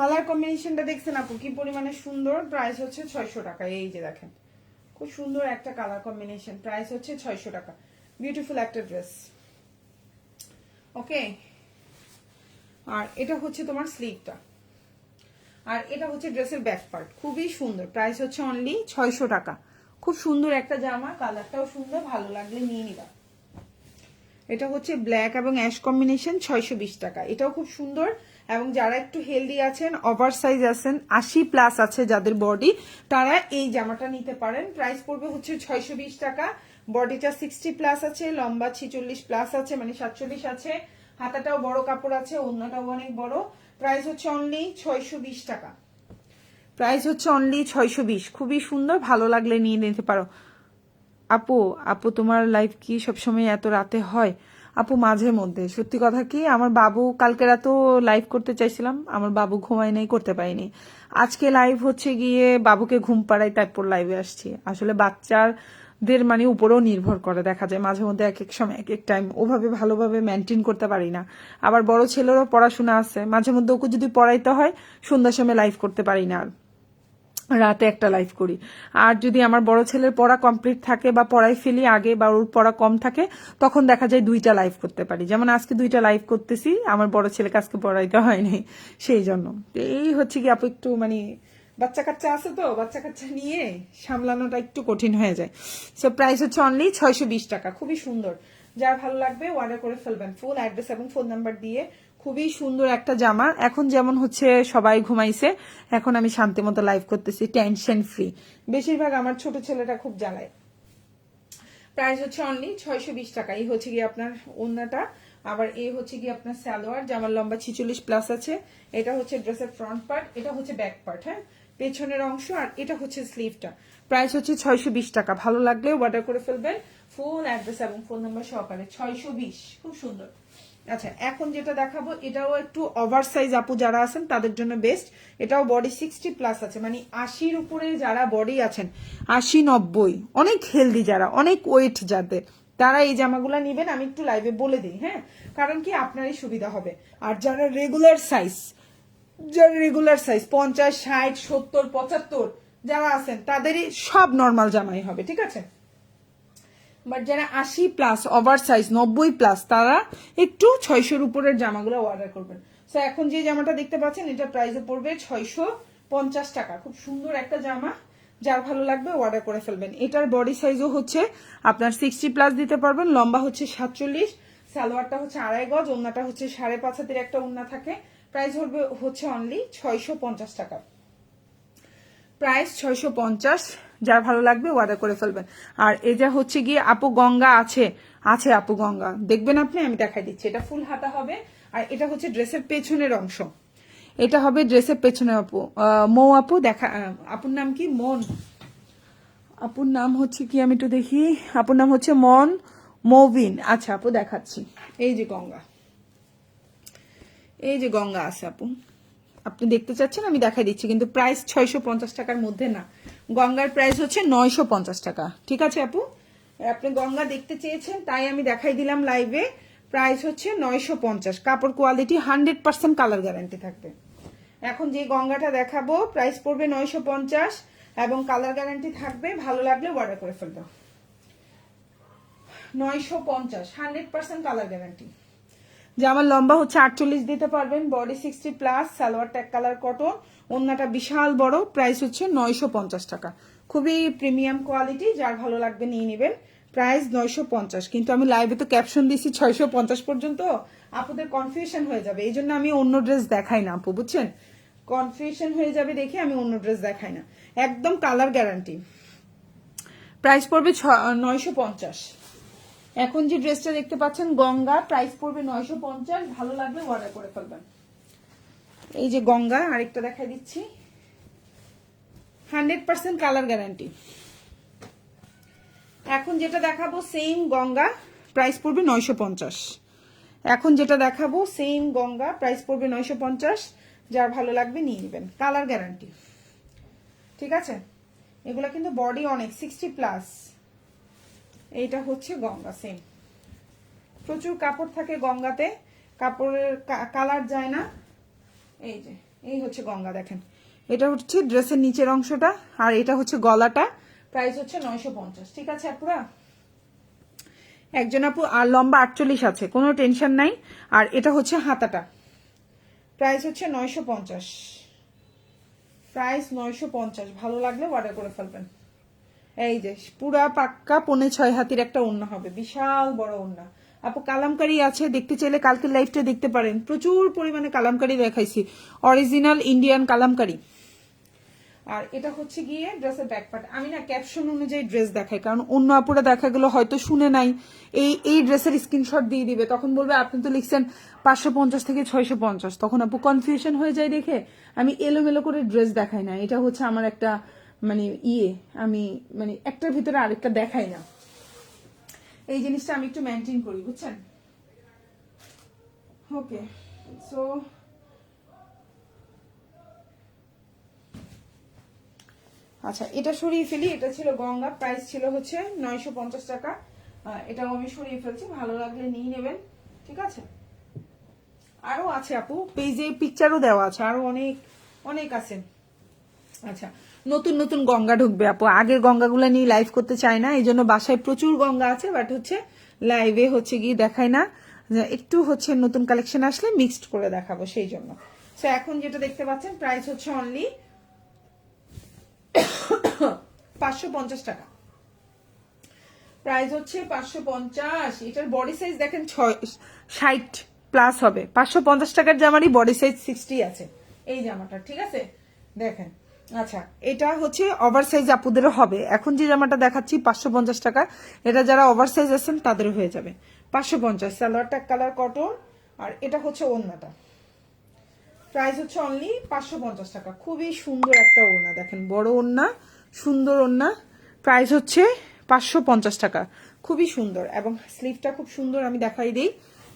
কালার কম্বিনেশনটা দেখছেন আপু কি পরিমাণে সুন্দর। প্রাইস হচ্ছে 600 টাকা। এই যে দেখেন খুব সুন্দর একটা কালার কম্বিনেশন, প্রাইস হচ্ছে 600 টাকা। বিউটিফুল একটা ড্রেস। ওকে, আর এটা হচ্ছে তোমার স্লিভটা, আর এটা হচ্ছে ড্রেসের ব্যাক পার্ট। খুবই সুন্দর, প্রাইস হচ্ছে অনলি 600 টাকা। খুব সুন্দর একটা জামা, কালারটাও সুন্দর, ভালো লাগলে নিয়ে নিবা। এটা হচ্ছে ব্ল্যাক এবং অ্যাশ কম্বিনেশন, 620 টাকা। এটাও খুব সুন্দর, এবং যারা একটু হেলদি আছেন, ওভার সাইজ আছেন, 80+ আছে যাদের বডি, তারা এই জামাটা নিতে পারেন। প্রাইস পড়বে হচ্ছে 620 টাকা। বডিটা 60+ আছে, লম্বা 46+ আছে, মানে 47 আছে, হাতাটাও বড় কাপড় আছে, ওড়নাটাও অনেক বড়। প্রাইস হচ্ছে অনলি 620 টাকা। প্রাইস হচ্ছে অনলি 620। খুবই সুন্দর, ভালো লাগলে নিয়ে নিতে পারো। আপু আপু তোমার লাইভ কি সবসময় এত রাতে হয়? আপু মাঝে মধ্যে, সত্যি কথা কি, আমার বাবু কালকে রাতেও লাইভ করতে চাইছিলাম, আমার বাবু ঘুমায় নাই, করতে পারিনি। আজকে লাইভ হচ্ছে গিয়ে বাবুকে ঘুম পাড়াই, তারপর লাইভে আসছি। আসলে বাচ্চাদের মানে উপরেও নির্ভর করে, দেখা যায় মাঝে মধ্যে এক এক সময় এক এক টাইম ওভাবে ভালোভাবে মেনটেন করতে পারি না। আবার বড় ছেলেরও পড়াশোনা আছে, মাঝে মধ্যে ওকে যদি পড়াইতে হয় সন্ধ্যার সময় লাইভ করতে পারি না, রাতে একটা লাইভ করি। আর যদি আমার বড় ছেলের পড়া কমপ্লিট থাকে বা পড়াই ফেলি আগে, বা ওর পড়া কম থাকে, তখন দেখা যায় 2টা লাইভ করতে পারি। যেমন আজকে 2টা লাইভ করতেছি, আমার বড় ছেলেকে আজকে পড়াইতে হয়নি, সেই জন্য। এই হচ্ছে কি আপু, একটু মানে বাচ্চা কাচ্চা আছে তো, বাচ্চা কাচ্চা নিয়ে সামলানোটা একটু কঠিন হয়ে যায়। সো প্রাইস হচ্ছে অনলি 620 টাকা। খুবই সুন্দর, যার ভালো লাগবে অর্ডার করে ফেলবেন। ফুল অ্যাড্রেস এবং ফোন নাম্বার দিয়ে। খুবই সুন্দর একটা জামা। এখন যেমন হচ্ছে সবাই ঘুমাইছে, এখন আমি শান্তি মতো লাইভ করতেছি, টেনশন ফ্রি। বেশিরভাগ আমার ছোট ছেলেটা খুব জ্বালায়। প্রাইস হচ্ছে অনলি 620 টাকা। এই হচ্ছে গিয়ে আপনার ওড়নাটা, আবার এই হচ্ছে গিয়ে আপনার সালোয়ার, জামার লম্বা 46+ আছে। এটা হচ্ছে ড্রেসের ফ্রন্ট পার্ট, এটা হচ্ছে ব্যাক পার্ট, হ্যাঁ পেছনের অংশ, আর এটা হচ্ছে স্লিভটা। প্রাইস হচ্ছে 620 টাকা। ভালো লাগলে অর্ডার করে ফেলবেন, ফুল অ্যাড্রেস এবং ফোন নাম্বার সহকারে। 620, খুব সুন্দর। আচ্ছা, এখন যেটা দেখাবো এটাও একটু ওভার সাইজ আপু যারা আছেন তাদের জন্য বেস্ট। এটাও বডি 60+ আছে, মানে 80-র উপরে যারা বডি আছেন, 80-90, অনেক হেলদি যারা, অনেক ওয়েট যাদের, তারা এই জামাগুলো নিবেন। আমি একটু লাইভে বলে দিই, হ্যাঁ, কারণ কি আপনারই সুবিধা হবে। আর যারা রেগুলার সাইজ, 50, 60, 70, 75 যারা আছেন, তাদেরই সব নর্মাল জামাই হবে, ঠিক আছে। বাট যারা 80+ ওভার সাইজ, 90+, তারা একটু 600-র উপরের জামাগুলো অর্ডার করবেন। সো এখন যে জামাটা দেখতে পাচ্ছেন, এটা প্রাইসে পড়বে 650 টাকা। খুব সুন্দর একটা জামা, যার ভালো লাগবে অর্ডার করে ফেলবেন। এটার বডি সাইজও হচ্ছে আপনার 60+ দিতে পারবেন, লম্বা হচ্ছে 47, সালোয়ারটা হচ্ছে 2.5 গজ, ওড়নাটা হচ্ছে 5.5 হাতের একটা ওড়না থাকে। প্রাইস হচ্ছে অনলি 650 টাকা। প্রাইস 650, যার ভালো লাগবে অর্ডার করে ফেলবেন। আর এই যে হচ্ছে গিয়ে আপু গঙ্গা আছে, আছে আপু গঙ্গা, দেখবেন আপনি, আমি দেখাই দিচ্ছি। এটা ফুল হাতা হবে, আর এটা হচ্ছে ড্রেসের পেছনের অংশ, এটা হবে ড্রেসের পেছনে। আপু মৌ আপু দেখা, আপুর নাম কি? মন, আপুর নাম হচ্ছে কি, আমি একটু দেখি, আপুর নাম হচ্ছে মৌবিন। আচ্ছা আপু দেখাচ্ছি, এই যে গঙ্গা, এই যে গঙ্গা আছে আপু, আপনি দেখতে চাচ্ছেন, আমি দেখাই দিচ্ছি। কিন্তু প্রাইস 650 টাকার মধ্যে না, গঙ্গার প্রাইস হচ্ছে 950 টাকা, ঠিক আছে আপু। আপনি গঙ্গা দেখতে চেয়েছেন, তাই আমি দেখাই দিলাম লাইভে। প্রাইস হচ্ছে 950, কাপড় কোয়ালিটি 100% কালার গ্যারান্টি থাকবে। এখন যে গঙ্গাটা দেখাবো প্রাইস পড়বে 950 এবং কালার গ্যারান্টি থাকবে। ভালো লাগলে অর্ডার করে ফেলবে। 950, 100% কালার গ্যারান্টি। জামার লম্বা হচ্ছে 48 দিতে পারবেন, body 60+, salwar tag colour cotton, ওড়নাটা বিশাল বড়। প্রাইস হচ্ছে 950 টাকা। খুবই প্রিমিয়াম কোয়ালিটি, যার ভালো লাগবে নিয়ে নেবেন। প্রাইস 950, কিন্তু আমি লাইভে তো ক্যাপশন দিছি 650 পর্যন্ত, আপুদের কনফিউশন হয়ে যাবে, এই জন্য আমি অন্য ড্রেস দেখাই না আপু, বুঝছেন, কনফিউশন হয়ে যাবে দেখে আমি অন্য ড্রেস দেখাই না। একদম কালার গ্যারান্টি। প্রাইস পড়বে 950। এখন যে ড্রেসটা দেখতে পাচ্ছেন গঙ্গা, প্রাইস পড়বে 950, ভালো লাগলে অর্ডার করে ফেলবেন। এই যে গঙ্গা, আরেকটা দেখাই দিচ্ছি, 100% কালার গ্যারান্টি। এখন যেটা দেখাবো সেম গঙ্গা, প্রাইস পড়বে 950। এখন যেটা দেখাবো সেম গঙ্গা, প্রাইস পড়বে 950, যার ভালো লাগবে নিয়ে নেবেন, কালার গ্যারান্টি, ঠিক আছে। এগুলা কিন্তু বডি অনেক 60+। এইটা হচ্ছে গঙ্গা, সেম, প্রচুর কাপড় থাকে গঙ্গাতে, কাপড়ের কালার যায় না। এই যে এই হচ্ছে গঙ্গা দেখেন, এটা হচ্ছে ড্রেসের নিচের অংশটা, আর এটা হচ্ছে গলাটা। প্রাইস হচ্ছে 950। ঠিক আছে আপুরা, একজন আপু আর লম্বা 48 আছে, কোনো টেনশন নাই। আর এটা হচ্ছে হাতাটা, প্রাইস হচ্ছে 950, প্রাইস 950। ভালো লাগলে অর্ডার করে ফেলবেন। এই যে পুরা পাক্কা 5.5 হাতির একটা ওড়না হবে, বিশাল বড় ওড়না। আপু কালামকারী আছে, দেখতে চাইলে কালকে লাইভটা দেখতে পারেন, প্রচুর পরিমাণে কালামকারী দেখাইছি, অরিজিনাল ইন্ডিয়ান কালামকারী। আর এটা হচ্ছে গিয়ে ড্রেসের ব্যাক পার্ট। আমি না ক্যাপশন অনুযায়ী ড্রেস দেখাই, কারণ অন্য আপুরা দেখা গেলো হয়তো শুনে নাই, এই ড্রেসের স্ক্রিনশট দিয়ে দিবে, তখন বলবে আপনি তো লিখছেন 550 থেকে 650, তখন আপু কনফিউশন হয়ে যায় দেখে আমি এলোমেলো করে ড্রেস দেখাই না। এটা হচ্ছে আমার একটা মানে আমি মানে একটার ভিতরে আরেকটা দেখাই না, এই জিনিসটা আমি একটু মেনটেন করি, বুঝছেন? ওকে, সো আচ্ছা এটা সরিয়ে ফেলি। এটা ছিল গঙ্গা, প্রাইস ছিল হচ্ছে 950 টাকা। এটাও আমি সরিয়ে ফেলছি, ভালো লাগলে নিয়ে নেবেন। ঠিক আছে, আরো আছে আপু, পেজে পিকচারও দেওয়া আছে, আরো অনেক অনেক আছে। আচ্ছা, নতুন নতুন গঙ্গা ঢুকবে আপু, আগের গঙ্গাগুলো নিয়ে লাইভ করতে চাই না, এই জন্য বাসায় প্রচুর গঙ্গা আছে, বাট হচ্ছে লাইভে হচ্ছে গিয়ে দেখাই না, একটু হচ্ছে নতুন কালেকশন আসলে মিক্সড করে দেখাবো সেই জন্য। সো এখন যেটা দেখতে পাচ্ছেন প্রাইস হচ্ছে অনলি 550 টাকা, প্রাইস হচ্ছে 550। এটার বডি সাইজ দেখেন 60 প্লাস হবে, 550 টাকার জামারই বডি সাইজ 60 আছে এই জামাটা। ঠিক আছে, দেখেন। আচ্ছা, এটা হচ্ছে ওভার সাইজ আপুদেরও হবে। এখন যে জামাটা দেখাচ্ছি 550 টাকা, এটা যারা ওভার সাইজ আছেন তাদের হয়ে যাবে 550। সালোয়ারটা কালার কটন, আর এটা হচ্ছে ওড়নাটা, প্রাইস হচ্ছে অনলি 550 টাকা। খুবই সুন্দর একটা ওড়না, দেখেন বড় ওড়না, সুন্দর ওড়না, প্রাইস হচ্ছে 550 টাকা। খুবই সুন্দর, এবং স্লিভটা খুব সুন্দর, আমি দেখাই দিই।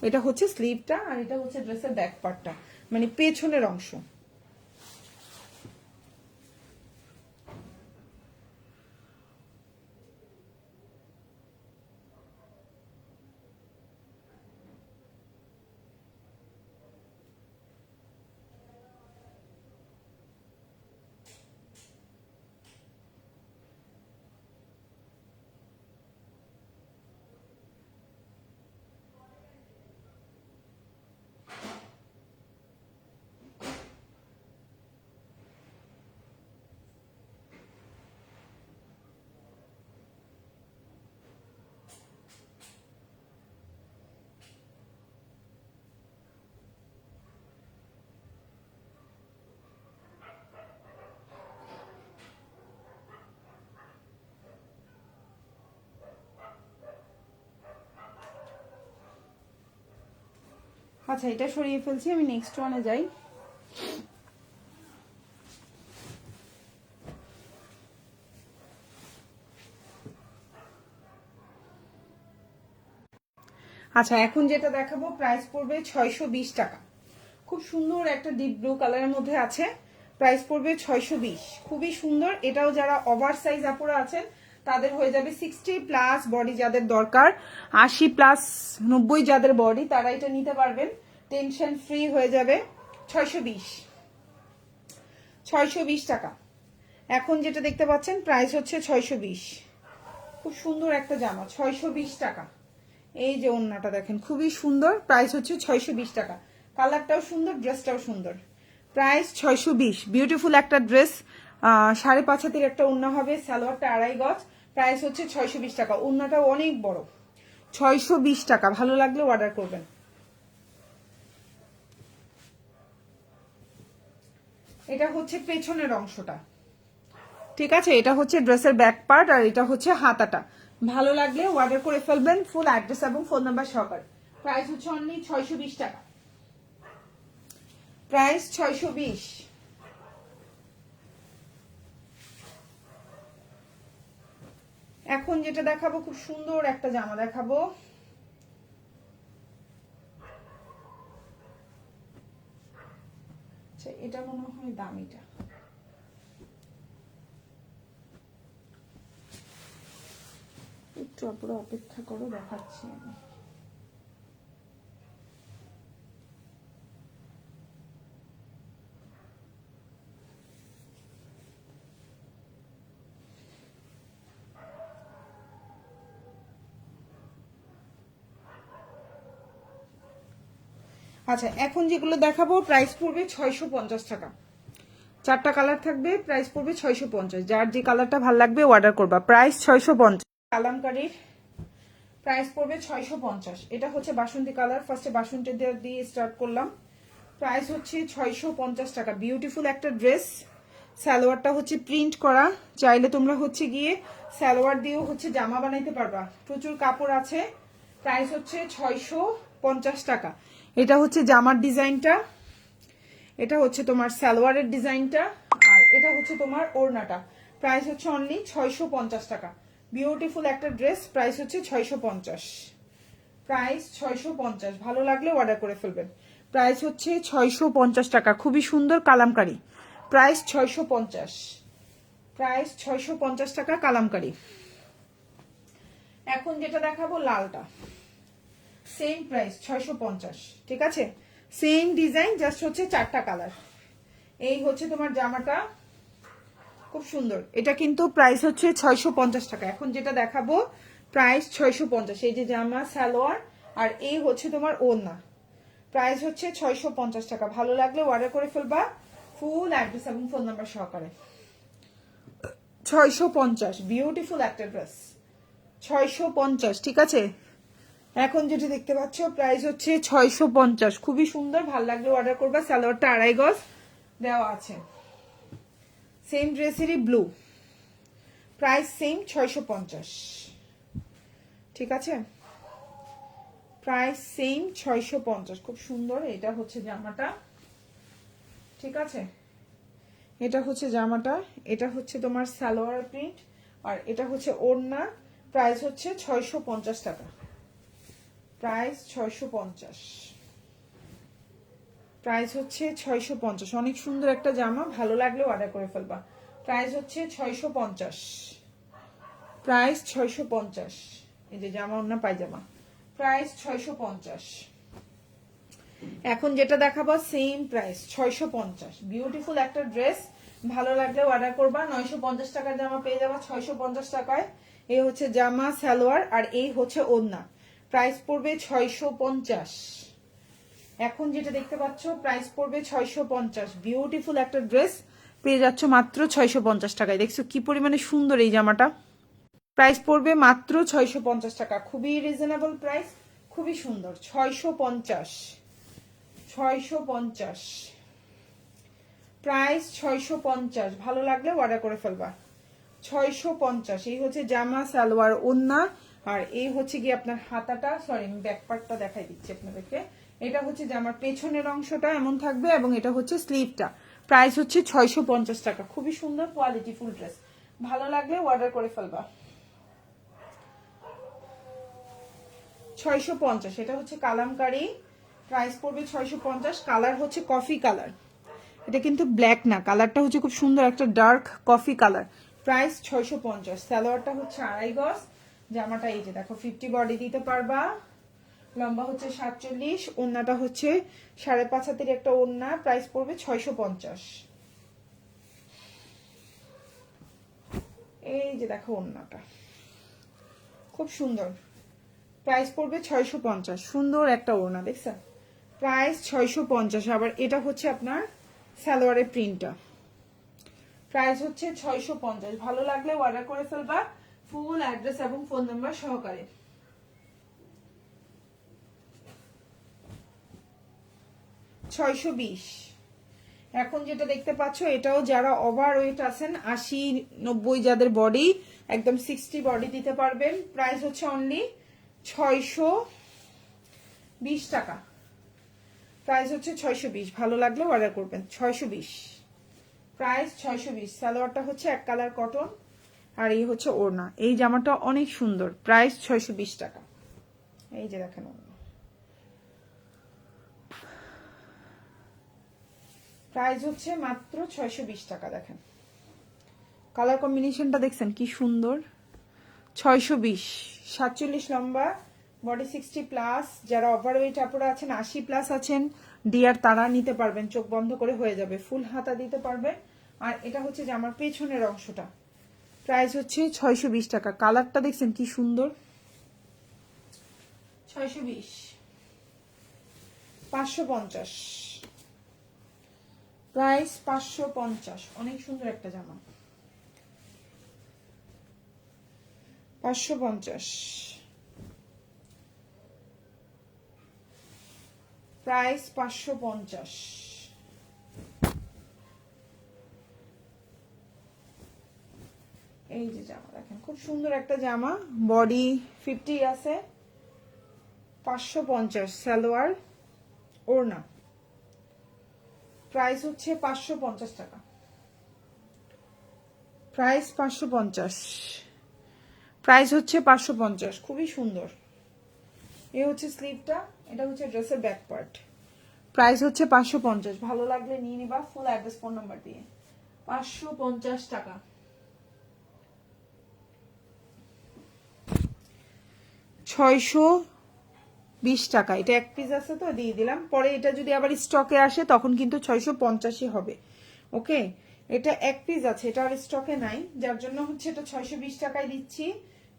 এটা হচ্ছে স্লিভটা, আর এটা হচ্ছে ড্রেসের ব্যাক পার্টটা, মানে পেছনের অংশ। আচ্ছা, এটা সরিয়ে ফেলছি, আমি নেক্সট ওয়ানে যাই। আচ্ছা, এখন যেটা দেখাবো প্রাইস পড়বে 620 টাকা। খুব সুন্দর একটা ডিপ ব্লু কালারের মধ্যে আছে, প্রাইস পড়বে 620। খুবই সুন্দর, এটাও যারা ওভার সাইজ আপুরা আছেন তাদের হয়ে যাবে। 60 প্লাস বডি যাদের দরকার, 80 প্লাস 90 যাদের বডি, তারা এটা নিতে পারবেন, টেনশন ফ্রি হয়ে যাবে। 620, 620 টাকা। এখন যেটা দেখতে পাচ্ছেন প্রাইস হচ্ছে 620। খুব সুন্দর একটা জামা, 620 টাকা। এই যে ওড়নাটা দেখেন, খুবই সুন্দর, প্রাইস হচ্ছে 620 টাকা। কালারটাও সুন্দর, ড্রেসটাও সুন্দর, প্রাইস 620। বিউটিফুল একটা ড্রেস, 5.5 হাতের একটা ওড়না হবে, সালোয়ারটা 2.5 গজ, প্রাইস হচ্ছে 620 টাকা। ওড়নাটাও অনেক বড়, 620 টাকা। ভালো লাগলে অর্ডার করবেন। এটা হচ্ছে পেছনের অংশটা, ঠিক আছে, এটা হচ্ছে ড্রেসের ব্যাক পার্ট, আর এটা হচ্ছে হাতাটা। ভালো লাগলে অর্ডার করে ফেলবেন, ফুল অ্যাড্রেস এবং ফোন নাম্বার সহকারে। প্রাইস হচ্ছে অনলি 620 টাকা, প্রাইস 620। এখন যেটা দেখাবো খুব সুন্দর একটা জামা দেখাবো, আচ্ছা এটা মনে হয় দামিটা, একটু আপুরা অপেক্ষা করো, দেখাচ্ছি আমি। আচ্ছা, এখন যেগুলো দেখাবো প্রাইস পড়বে 650 টাকা। 4টা কালার থাকবে, প্রাইস পড়বে 650। যার যে কালারটা ভালো লাগবে অর্ডার করবা। প্রাইস 650। কালামকারীর প্রাইস পড়বে 650। এটা হচ্ছে বাসন্তী কালার। ফার্স্টে বাসন্তী দিয়ে স্টার্ট করলাম। প্রাইস হচ্ছে 650 টাকা। বিউটিফুল একটা ড্রেস। সালোয়ারটা হচ্ছে প্রিন্ট করা। চাইলে তোমরা হচ্ছে গিয়ে সালোয়ার দিয়েও হচ্ছে জামা বানাইতে পারবা। প্রচুর কাপড় আছে। প্রাইস হচ্ছে 650 টাকা। এটা হচ্ছে জামার ডিজাইনটা, এটা হচ্ছে তোমার সালোয়ারের ডিজাইনটা, আর এটা হচ্ছে তোমার ওড়নাটা। প্রাইস হচ্ছে অনলি 650 টাকা। বিউটিফুল একটা ড্রেস। প্রাইস হচ্ছে 650। প্রাইস 650। ভালো লাগলে অর্ডার করে ফেলবেন। প্রাইস হচ্ছে 650 টাকা। খুবই সুন্দর কালামকারী। প্রাইস 650। প্রাইস 650 টাকা কালামকারী। এখন যেটা দেখাবো লালটা, সেম প্রাইস 650। ঠিক আছে, সেম ডিজাইন, জাস্ট হচ্ছে 4টা কালার। এই হচ্ছে তোমার জামাটা, খুব সুন্দর। এটা কিন্তু প্রাইস হচ্ছে 650 টাকা। এখন যেটা দেখাবো প্রাইস 650। এই যে জামা সালোয়ার, আর এই হচ্ছে তোমার ওড়না। প্রাইস হচ্ছে 650 টাকা। ভালো লাগলে অর্ডার করে ফেলবা, ফুল অ্যাড্রেস এবং ফোন নাম্বার সহকারে। 650। বিউটিফুল একটা ড্রেস। 650। ঠিক আছে, এখন যেটা দেখতে পাচ্ছ প্রাইস হচ্ছে 650। খুবই সুন্দর, ভালো লাগলে অর্ডার করবা। সালোয়ারটা 2.5 গজ দেওয়া আছে। সেম ড্রেসেরই ব্লু। Price same 650। ঠিক আছে, প্রাইস সেম 650। খুব সুন্দর। এটা হচ্ছে জামাটা। ঠিক আছে, এটা হচ্ছে জামাটা। এটা হচ্ছে তোমার সালোয়ার প্রিন্ট, আর এটা হচ্ছে ওড়না। প্রাইস হচ্ছে 650 টাকা। প্রাইস 650। প্রাইস হচ্ছে 650। অনেক সুন্দর একটা জামা, ভালো লাগলে অর্ডার করে ফেলবা। প্রাইস হচ্ছে 650। প্রাইস 650। এই যে জামা ওড়না পায়জামা। প্রাইস 650। এখন যেটা দেখাবো সেম প্রাইস 650। বিউটিফুল একটা ড্রেস, ভালো লাগলে অর্ডার করবা। 950 টাকার জামা পেয়ে যাবা 650 টাকায়। এই হচ্ছে জামা সালোয়ার, আর এই হচ্ছে ওড়না। প্রাইস পড়বে 650। এখন যেটা দেখতে পাচ্ছ প্রাইস পড়বে 650। বিউটিফুল একটা ড্রেস পেয়ে যাচ্ছ মাত্র 650 টাকায়। দেখছো কি পরিমাণে সুন্দর এই জামাটা। প্রাইস পড়বে মাত্র 650 টাকা। খুবই রিজনেবল প্রাইস, খুবই সুন্দর। 650। 650। প্রাইস 650। ভালো লাগলে অর্ডার করে ফেলবা। 650। এই হচ্ছে জামা সালোয়ার ওড়না, আর এই হচ্ছে গিয়ে আপনার হাতাটা, সরি আমি ব্যাক পার্টটা দেখাই দিচ্ছি আপনাদেরকে। এটা হচ্ছে জামার পেছনের অংশটা এমন থাকবে, এবং এটা হচ্ছে স্লিভটা। প্রাইস হচ্ছে 650 টাকা। খুবই সুন্দর কোয়ালিটি ফুল ড্রেস, ভালো লাগলে অর্ডার করে ফেলবা। 650। এটা হচ্ছে কালামকারী। প্রাইস পড়বে 650। কালার হচ্ছে কফি কালার। এটা কিন্তু ব্ল্যাক না, কালারটা হচ্ছে খুব সুন্দর একটা ডার্ক কফি কালার। প্রাইস 650। সালোয়ারটা হচ্ছে 2.5 গজ। জামাটা এই যে দেখো 50 বডি দিতে পারবা। লম্বা হচ্ছে 47। ওড়নাটা হচ্ছে 5.5 হাতের একটা ওড়না। প্রাইস পড়বে 650। এই যে দেখো ওড়নাটা খুব সুন্দর। প্রাইস পড়বে 650। সুন্দর একটা ওড়না, দেখছেন? প্রাইস 650। আবার এটা হচ্ছে আপনার সালোয়ারের প্রিন্টটা। প্রাইস হচ্ছে 650। ভালো লাগলে অর্ডার করে ফেলবা, ফুল অ্যাড্রেস এবং ফোন নাম্বার সহকারে। 620। এখন যেটা দেখতে পাচ্ছ এটাও যারা ওভার ওয়েট আছেন, 80-90 যাদের বডি, একদম 60 বডি দিতে পারবেন। প্রাইস হচ্ছে অনলি 620 টাকা। প্রাইস হচ্ছে 620। ভালো লাগলে অর্ডার করবেন। 620। প্রাইস 620। সালোয়ারটা হচ্ছে এক কালার কটন, আর এই হচ্ছে ওড়না। এই জামাটা অনেক সুন্দর। প্রাইস 620 টাকা। এই যে দেখেন ওড়না। প্রাইস হচ্ছে মাত্র 620 টাকা। দেখেন কালার কম্বিনেশনটা, দেখছেন কি সুন্দর। 620। 47 লম্বা, বডি 60 প্লাস। যারা ওভারওয়েট আপুরা আছেন, 80 প্লাস আছেন, ডিয়ার তারা নিতে পারবেন, চোখ বন্ধ করে হয়ে যাবে। ফুল হাতা দিতে পারবেন। আর এটা হচ্ছে যে আমার পেছনের অংশটা। প্রাইস হচ্ছে 620 টাকা। কালারটা দেখছেন কি সুন্দর। 620। 550, প্রাইস 550। অনেক সুন্দর একটা জামা, 550, প্রাইস 550। এই যে জামা দেখেন, খুব সুন্দর একটা জামা, বডি 50 আছে, 550 সালোয়ার, ওড়না, প্রাইস হচ্ছে 550 টাকা, প্রাইস 550, প্রাইস হচ্ছে 550। খুবই সুন্দর। এ হচ্ছে স্লিভটা, এটা হচ্ছে ড্রেসের ব্যাক পার্ট, প্রাইস হচ্ছে 550। ভালো লাগলে নিয়ে নিবা, ফুল অ্যাড্রেস ফোন নাম্বার দিয়ে। 550 টাকা। 620 টাকা। এটা এক পিস আছে তো দিয়ে দিলাম, পরে এটা যদি আবার স্টকে আসে তখন কিন্তু 650 হবে। ওকে, এটা এক পিস আছে, এটা আর স্টকে নাই, যার জন্য হচ্ছে এটা 620 টাকায় দিচ্ছি,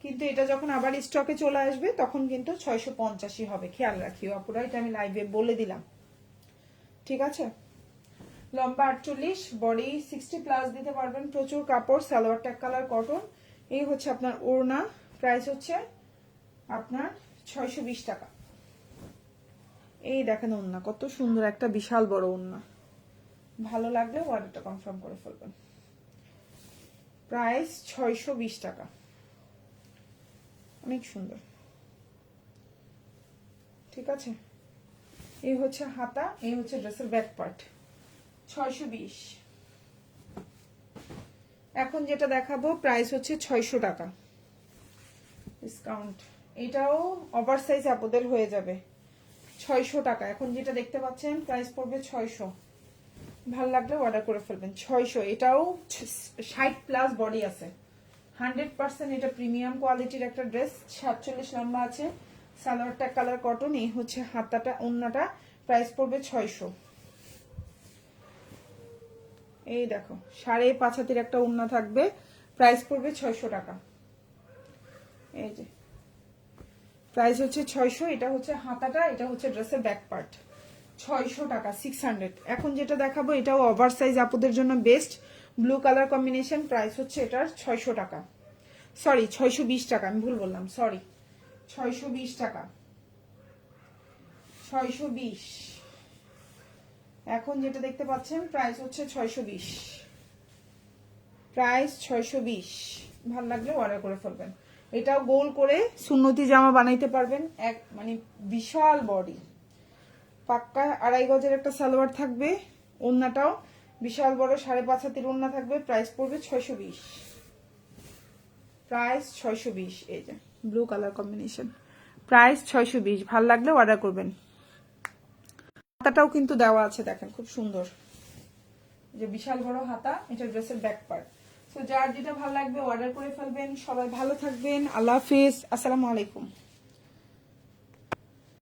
কিন্তু এটা যখন আবার স্টকে চলে আসবে তখন কিন্তু 650 হবে। খেয়াল রাখিও আপুরা, এটা আমি লাইভে বলে দিলাম, ঠিক আছে। লম্বা 48, বডি 60 প্লাস দিতে পারবেন, প্রচুর কাপড়, সালোয়ার ট্যাগ কালার কটন। এই হচ্ছে আপনার ওড়না, প্রাইস হচ্ছে আপনার 620 টাকা। এই দেখেন ওড়না, কত সুন্দর একটা বিশাল বড় ওড়না। ভালো লাগলে অর্ডারটা কনফার্ম করে ফেলবেন। প্রাইস 620 টাকা, অনেক সুন্দর, ঠিক আছে। এই হচ্ছে হাতা, এই হচ্ছে ড্রেসের ব্যাক পার্ট, 620। এখন যেটা দেখাবো প্রাইস হচ্ছে 600 টাকা ডিসকাউন্ট। এটাও ওভার সাইজ আপদের হয়ে যাবে, 600 টাকা। এখন যেটা দেখতে পাচ্ছেন প্রাইস পড়বে 600। ভালো লাগলে অর্ডার করে ফেলবেন। 600, এটাও 60 প্লাস বডি আছে, 100% এটা প্রিমিয়াম কোয়ালিটির একটা ড্রেস। 47 লম্বা আছে, সালোয়ারটা কালার কটন। এই হচ্ছে হাতাটা, ওন্নাটা, প্রাইস পড়বে 600। এই দেখো 5.5 হাতের একটা ওন্না থাকবে, প্রাইস পড়বে 600 টাকা। এই যে প্রাইস হচ্ছে 600। এটা হচ্ছে হাতাটা, এটা হচ্ছে ড্রেসের ব্যাক পার্ট, 600 টাকা, 600। এখন যেটা দেখাবো এটাও ওভার সাইজ আপুদের জন্য best, blue colour combination. Price হচ্ছে এটার 600 টাকা, সরি 620 টাকা, আমি ভুল বললাম, সরি 620 টাকা, 620। এখন যেটা দেখতে পাচ্ছেন প্রাইস হচ্ছে 620, প্রাইস 620। ভালো লাগলে অর্ডার করে ফেলবেন। এটাও গোল করে সুন্নতি জামা বানাইতে পারবেন, এক মানে বিশাল বডি, পাক্কা 2.5 গজের একটা সালোয়ার থাকবে, ওন্নাটাও বিশাল বড় 5.5 হাতের ওন্না থাকবে। প্রাইস পড়বে 620, প্রাইস 620। এই যে ব্লু কালার কম্বিনেশন, প্রাইস 620। ভাল লাগলে অর্ডার করবেন। হাতাটাও কিন্তু দেওয়া আছে, দেখেন খুব সুন্দর, যে বিশাল বড় হাতা, এটা ড্রেসের ব্যাক পার্ট। তো যার যেটা ভালো লাগবে অর্ডার করে ফেলবেন। সবাই ভালো থাকবেন, আল্লাহ হাফেজ, আসসালামু আলাইকুম।